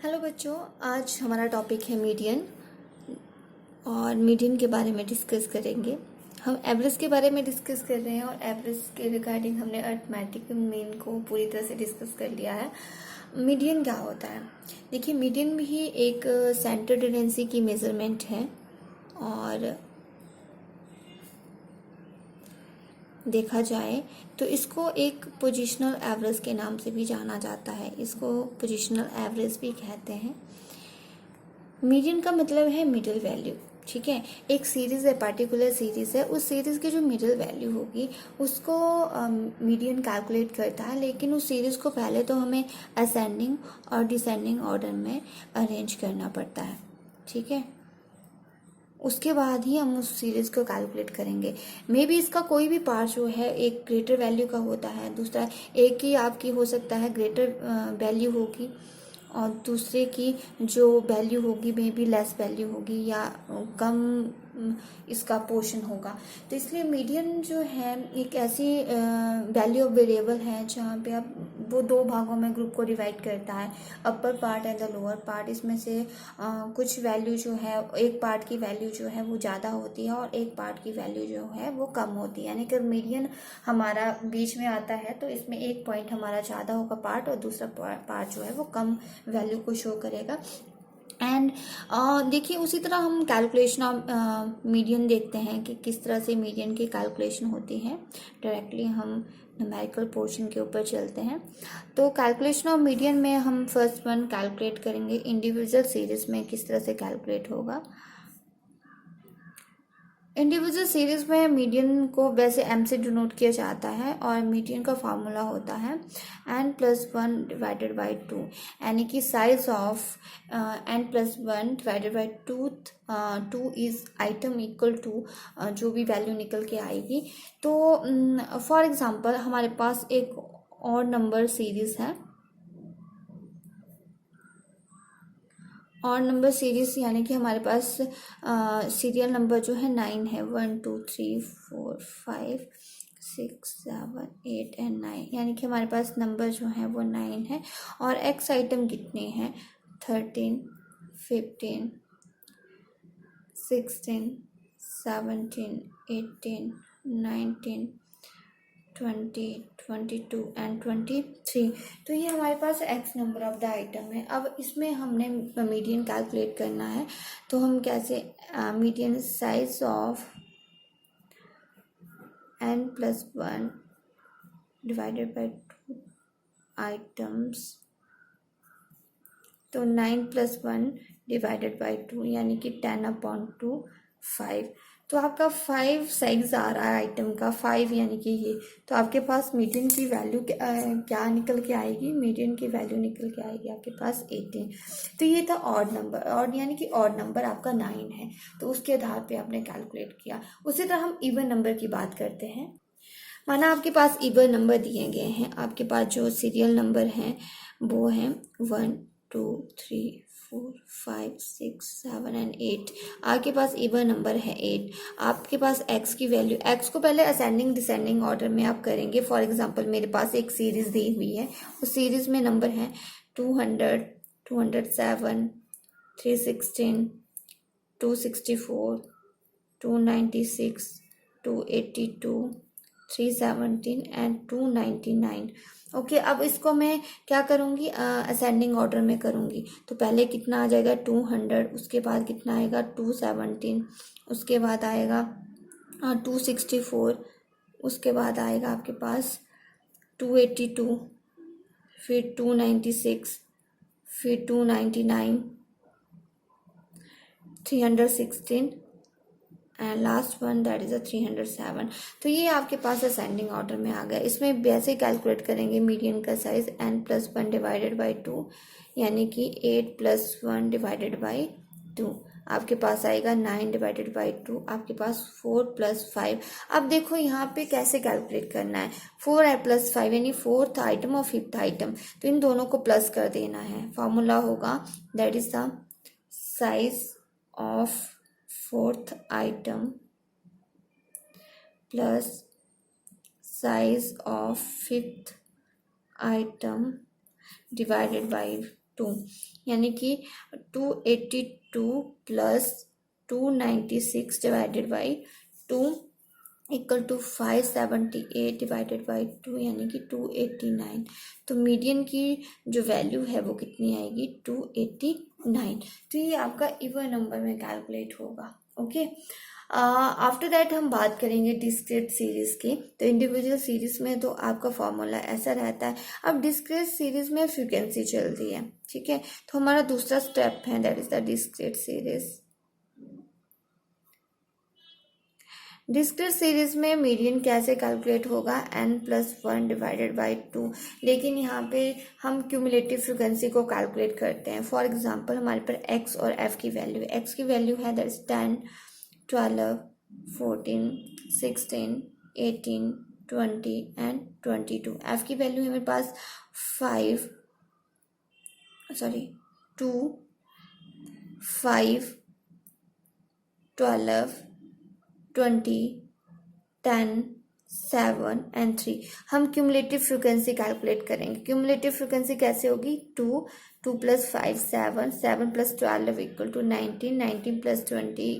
Hello बच्चों, आज हमारा टॉपिक है मीडियन और मीडियन के बारे में डिस्कस करेंगे। हम एवरेज के बारे में डिस्कस कर रहे हैं और एवरेज के रिगार्डिंग हमने अरिथमेटिक मीन को पूरी तरह से डिस्कस कर लिया है। मीडियन क्या होता है? देखिए, मीडियन भी एक सेंटर टेंडेंसी की मेजरमेंट है और देखा जाए तो इसको एक पोजिशनल एवरेज के नाम से भी जाना जाता है। इसको पोजिशनल एवरेज भी कहते हैं। मीडियन का मतलब है मिडिल वैल्यू। ठीक है, एक सीरीज है, पार्टिकुलर सीरीज है, उस सीरीज की जो मिडिल वैल्यू होगी उसको मीडियन कैलकुलेट करता है। लेकिन उस सीरीज को पहले तो हमें असेंडिंग और डिसेंडिंग ऑर्डर में अरेंज करना पड़ता है। ठीक है, उसके बाद ही हम उस सीरीज को कैलकुलेट करेंगे। मे बी इसका कोई भी पार्ट जो है एक ग्रेटर वैल्यू का होता है, दूसरा एक ही आपकी हो सकता है ग्रेटर वैल्यू होगी और दूसरे की जो वैल्यू होगी मे बी लेस वैल्यू होगी या कम इसका पोर्शन होगा। तो इसलिए मीडियन जो है एक ऐसी वैल्यू ऑफ वेरिएबल है जहाँ पे आप वो दो भागों में ग्रुप को डिवाइड करता है, upper part and the lower part. इसमें से कुछ वैल्यू जो है, एक पार्ट की वैल्यू जो है वो ज़्यादा होती है और एक पार्ट की वैल्यू जो है वो कम होती है। यानी कि मीडियन हमारा बीच में आता है तो इसमें एक पॉइंट हमारा ज़्यादा होगा पार्ट और दूसरा पार्ट जो है वो कम वैल्यू को शो करेगा। एंड देखिए, उसी तरह हम कैलकुलेशन ऑफ मीडियन देखते हैं कि किस तरह से मीडियन की कैलकुलेशन होती है। डायरेक्टली हम न्यूमेरिकल पोर्शन के ऊपर चलते हैं। तो कैलकुलेशन ऑफ मीडियन में हम फर्स्ट वन कैलकुलेट करेंगे। इंडिविजुअल सीरीज में किस तरह से कैलकुलेट होगा? इंडिविजुअल सीरीज में मीडियन को वैसे m से डिनोट किया जाता है और मीडियन का फार्मूला होता है n+1 डिवाइडेड बाई 2। यानी कि size of n+1 divided by 2 is item equal to जो भी वैल्यू निकल के आएगी। तो फॉर एग्जांपल हमारे पास एक और नंबर सीरीज है, और नंबर सीरीज यानी कि हमारे पास सीरियल नंबर जो है 9 है, 1 2 3 4 5 6 7 8 एंड 9। यानी कि हमारे पास नंबर जो है वो 9 है और एक्स आइटम कितने हैं? 13 15 16 17 18 19 20 22 एंड 23। तो ये हमारे पास X number of the item है। अब इसमें हमने मीडियन कैलकुलेट करना है। तो हम कैसे? Median size of n+1 divided by 2 items, तो 9+1 डिवाइडेड बाई 2 यानी कि 10/2 5। तो आपका 5 साइज आ रहा है आइटम का, 5 यानी कि ये। तो आपके पास मीडियन की वैल्यू क्या निकल के आएगी? मीडियन की वैल्यू निकल के आएगी आपके पास 18। तो ये था ऑड नंबर, ऑड यानी कि ऑड नंबर आपका 9 है, तो उसके आधार पे आपने कैलकुलेट किया। उसी तरह हम इवन नंबर की बात करते हैं। माना आपके पास इवन नंबर दिए गए हैं, आपके पास जो सीरियल नंबर हैं वो हैं 1 2 3 4 5 6 7 एंड 8। आपके पास इवन नंबर है 8। आपके पास x की वैल्यू, x को पहले असेंडिंग डिसेंडिंग ऑर्डर में आप करेंगे। फॉर एग्जांपल मेरे पास एक सीरीज दी हुई है, उस सीरीज में नंबर है 200 207 316 264 296 282 317 एंड 299। ओके, अब इसको मैं क्या करूँगी? असेंडिंग ऑर्डर में करूँगी। तो पहले कितना आ जाएगा? 200, उसके बाद कितना आएगा? 217, उसके बाद आएगा 264, उसके बाद आएगा आपके पास 282, फिर 296, फिर 299, 316 and last one that is 307। तो ये आपके पास असेंडिंग ऑर्डर में आ गया। इसमें वैसे कैलकुलेट करेंगे मीडियन का साइज n+1 डिवाइडेड बाई 2 यानी कि 8+1 डिवाइडेड बाई 2। आपके पास आएगा 9 डिवाइडेड बाई 2, आपके पास 4+5। अब देखो यहाँ पे कैसे कैलकुलेट करना है। 4+5 यानी फोर्थ आइटम और फिफ्थ आइटम, तो इन दोनों को प्लस कर देना है। फॉर्मूला होगा that is the size of fourth item plus size of fifth item divided by 2, यानी कि 282 plus 296 divided by 2 equal to 578 divided by 2, यानी कि 289। तो मीडियन की जो वैल्यू है वो कितनी आएगी, 289। तो ये आपका इवन नंबर में कैलकुलेट होगा। ओके, आफ्टर दैट हम बात करेंगे डिस्क्रीट सीरीज की। तो इंडिविजुअल सीरीज में तो आपका फॉर्मूला ऐसा रहता है। अब डिस्क्रीट सीरीज में फ्रीक्वेंसी चलती है, ठीक है। तो हमारा दूसरा स्टेप है, that is the discrete series. Discrete series में मीडियन कैसे कैलकुलेट होगा, n+1 डिवाइडेड बाई 2। लेकिन यहाँ पे हम क्यूमुलेटिव फ्रिक्वेंसी को कैलकुलेट करते हैं। फॉर एग्जांपल हमारे पर x और f की वैल्यू, x की वैल्यू है दैट इज 10, 12, 14, 16, 18, 20 एंड 22। f की वैल्यू है मेरे पास 2, 5, 12, 20, 10, 7 एंड 3। हम क्यूमुलेटिव फ्रिक्वेंसी कैलकुलेट करेंगे। क्यूमुलेटिव फ्रिक्वेंसी कैसे होगी, 2 plus 5 7, 7 plus 12 equal to 19, 19 plus 20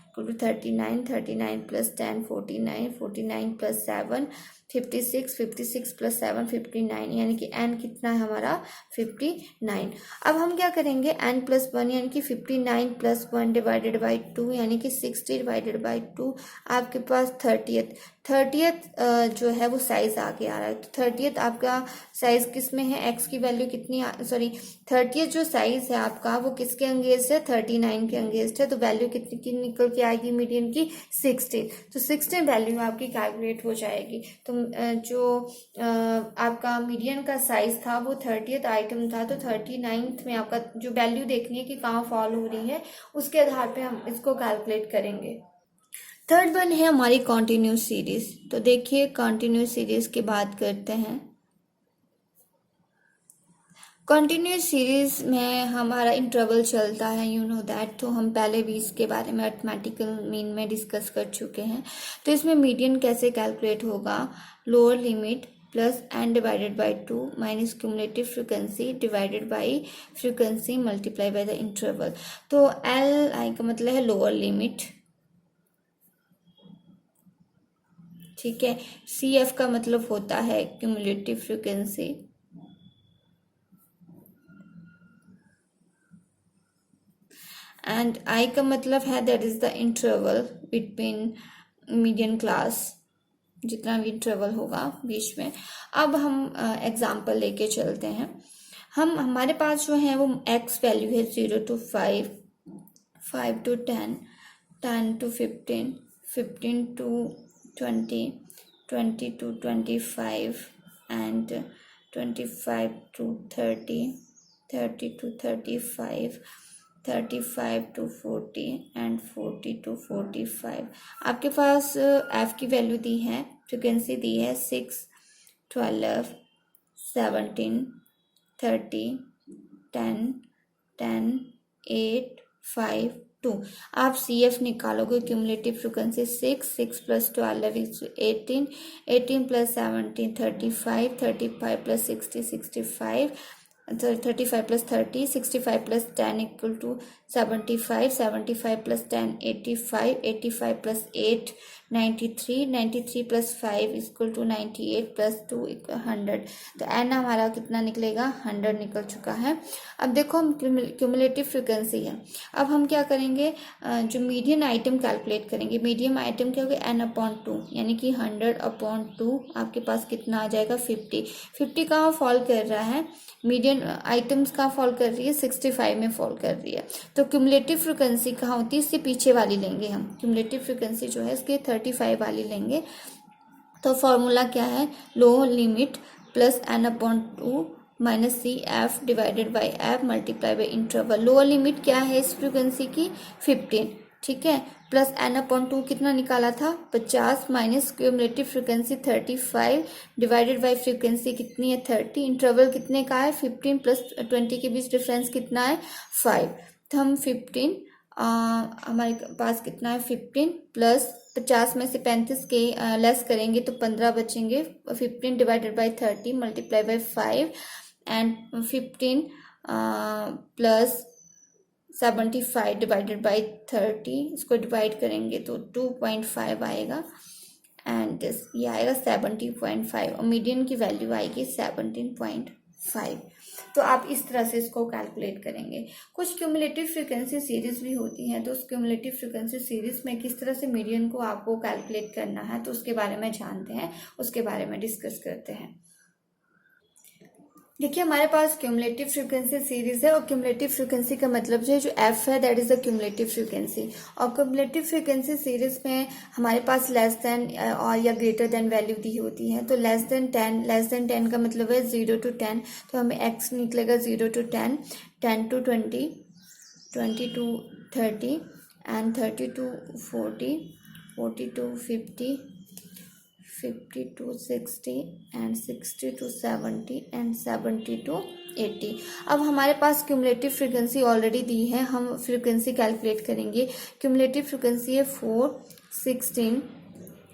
equal to 39, 39 plus 10 49, 49 plus 7 56, 56 plus 7 59, यानी कि n कितना है हमारा 59। अब हम क्या करेंगे, n+1 यानी कि 59 प्लस 1 डिवाइडेड बाई 2, यानी कि 60 डिवाइडेड बाई 2। आपके पास 30th जो है वो साइज आगे आ रहा है। तो 30th आपका साइज किस में है, x की वैल्यू कितनी, 30th जो साइज है आपका वो किसके अंगेंस्ट है, 39 के अंगेंस्ट है। तो वैल्यू कितनी की निकल के आएगी मीडियन की, 60। तो 60 वैल्यू आपकी कैलकुलेट हो जाएगी। तो जो आपका मीडियन का साइज था वो 30th आइटम था। तो 39th में आपका जो वैल्यू देखनी है कि कहाँ फॉल हो रही है, उसके आधार पे हम इसको कैलकुलेट करेंगे। थर्ड वन है हमारी कॉन्टिन्यूस सीरीज। तो देखिए कॉन्टिन्यूस सीरीज की बात करते हैं। कंटिन्यूस सीरीज में हमारा इंटरवल चलता है, यू नो दैट। तो हम पहले भी इसके बारे में अरिथमेटिकल मीन में डिस्कस कर चुके हैं। तो इसमें मीडियन कैसे कैलकुलेट होगा, lower limit plus n divided by 2 minus cumulative frequency divided by frequency multiply by the interval. तो एल आई का मतलब है लोअर लिमिट, ठीक है। सी एफ का मतलब होता है क्यूमुलेटिव फ्रिक्वेंसी, एंड आई का मतलब है that is the interval between median class, जितना भी इंटरवल होगा बीच में। अब हम एग्जांपल लेके चलते हैं। हमारे पास जो है वो x वैल्यू है 0 to 5, 5 to 10, 10 to 15, 15 to 20, 20 to 25 and 25 to 30, 30 to 35, 35 to 40 and 40 to 45। आपके पास f की वैल्यू दी है, फ्रिक्वेंसी दी है 6, 12, 17, 30, 10, 10, 8, 5, 2। आप CF निकालोगे, cumulative frequency 6 plus 12 is 18, 18 plus 17 35, 35 plus 60 65, 35 plus 30 65 plus 10 equal to 75, 75 plus 10 85, 85 plus 8 93, 93 plus 5 equal to 98 plus 2 100। तो N हमारा कितना निकलेगा, 100 निकल चुका है। अब देखो हम क्यूमुलेटिव फ्रिक्वेंसी है। अब हम क्या करेंगे, जो मीडियन आइटम कैलकुलेट करेंगे। मीडियम आइटम क्या होगा, n/2, यानी कि 100/2 आपके पास कितना आ जाएगा, 50। 50 कहाँ फॉल कर रहा है, मीडियन आइटम्स कहाँ फॉल कर रही है, 65 में फॉल कर रही है। तो क्यूमुलेटिव फ्रिक्वेंसी कहाँ होती है, इससे पीछे वाली लेंगे हम। क्यूमुलेटिव फ्रिक्वेंसी जो है इसके 35 वाली लेंगे। तो फॉर्मूला क्या है, low limit plus n/2 minus CF divided by F multiply by interval. Lower limit क्या है इस फ्रिक्वेंसी की, 15, ठीक है। प्लस n/2 कितना निकाला था, 50 minus cumulative frequency 35 divided by frequency कितनी है, 30। इंटरवल कितने का है, 15 प्लस 20 के बीच डिफरेंस कितना है, 5। तो हम 15 हमारे पास कितना है, 15 प्लस 50 में से 35 के लेस करेंगे तो 15 बचेंगे। 15 divided by 30 multiply by 5 and 15 plus 75 divided by 30, इसको डिवाइड करेंगे तो 2.5 आएगा एंड दिस ये आएगा 70.5 और मीडियन की वैल्यू आएगी 17.5। तो आप इस तरह से इसको कैलकुलेट करेंगे। कुछ क्यूमुलेटिव फ्रीक्वेंसी सीरीज भी होती हैं, तो उस क्यूमुलेटिव फ्रीक्वेंसी सीरीज में किस तरह से मीडियन को आपको कैलकुलेट करना है तो उसके बारे में जानते हैं, उसके बारे में डिस्कस करते हैं। देखिए हमारे पास क्यूमुलेटिव फ्रीक्वेंसी सीरीज है और क्यूमुलेटिव फ्रीक्वेंसी का मतलब जो एफ है that is the cumulative frequency. और क्यूमुलेटिव फ्रीक्वेंसी सीरीज में हमारे पास लेस देन और या ग्रेटर देन वैल्यू दी होती है। तो लेस देन 10 का मतलब है 0 to 10, तो हमें एक्स निकलेगा 0 to 10, 10 to 20, 20 to 30 and 30 to 40, 40 to 50, 50 to 60 and 60 to 70 and 70 to 80। अब हमारे पास क्यूमुलेटिव फ्रीक्वेंसी ऑलरेडी दी है, हम फ्रीक्वेंसी कैलकुलेट करेंगे। क्यूमुलेटिव फ्रीक्वेंसी है 4, 16,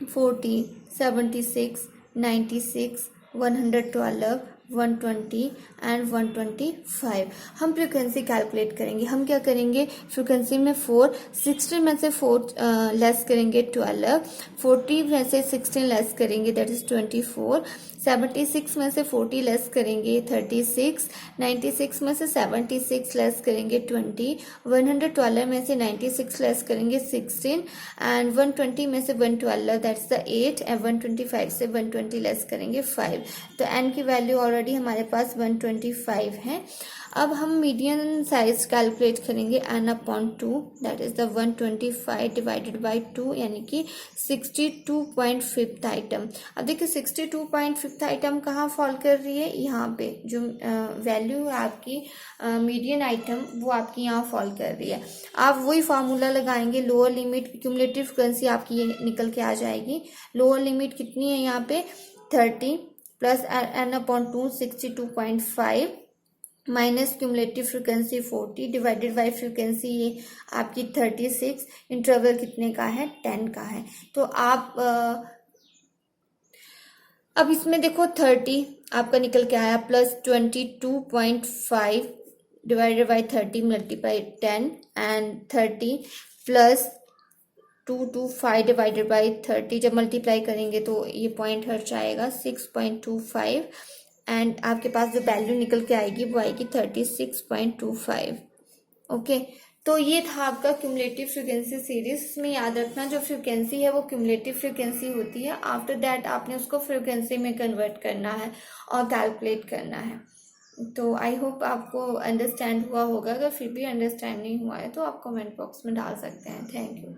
40, 76, 96, 112, 120 एंड 125। हम फ्रीक्वेंसी कैलकुलेट करेंगे। हम क्या करेंगे, फ्रीक्वेंसी में 4, 16 में से 4 लेस करेंगे 12, 40 में से 16 लेस करेंगे दैट इज 24, 76 में से 40 लेस करेंगे 36, 96 में से 76 लेस करेंगे 20, 112 में से 96 लेस करेंगे 16 एंड 120 में से 112 दैट्स द 8 एंड 125 से 120 लेस करेंगे 5। तो एन की वैल्यू ऑलरेडी हमारे पास 125 है। अब हम मीडियन साइज कैलकुलेट करेंगे n upon 2 that is the 125 divided by 2 यानी कि 62.5 आइटम। अब देखिए 62.5 आइटम कहाँ फॉल कर रही है, यहाँ पे जो वैल्यू है आपकी मीडियन आइटम वो आपकी यहाँ फॉल कर रही है। आप वही फार्मूला लगाएंगे, लोअर लिमिट क्यूमुलेटिव फ्रीक्वेंसी आपकी ये निकल के आ जाएगी। लोअर लिमिट कितनी है यहाँ पे 30 plus n upon 2 62.5 minus cumulative frequency 40 divided by frequency ये आपकी 36, इंटरवल कितने का है 10 का है। तो आप अब इसमें देखो 30 आपका निकल के आया plus 22.5 divided by 30 multiply 10 and 30 plus 225 divided by 30 जब मल्टीप्लाई करेंगे तो ये पॉइंट हट जाएगा 6.25 एंड आपके पास जो वैल्यू निकल के आएगी वो आएगी 36.25। ओके, तो ये था आपका क्यूमुलेटिव फ्रीक्वेंसी सीरीज। इसमें याद रखना जो फ्रीक्वेंसी है वो क्यूमुलेटिव फ्रीक्वेंसी होती है। आफ्टर दैट आपने उसको फ्रीक्वेंसी में कन्वर्ट करना है और कैलकुलेट करना है। तो आई होप आपको अंडरस्टैंड हुआ होगा। अगर फिर भी अंडरस्टैंड नहीं हुआ है तो आप कमेंट बॉक्स में डाल सकते हैं। Thank you.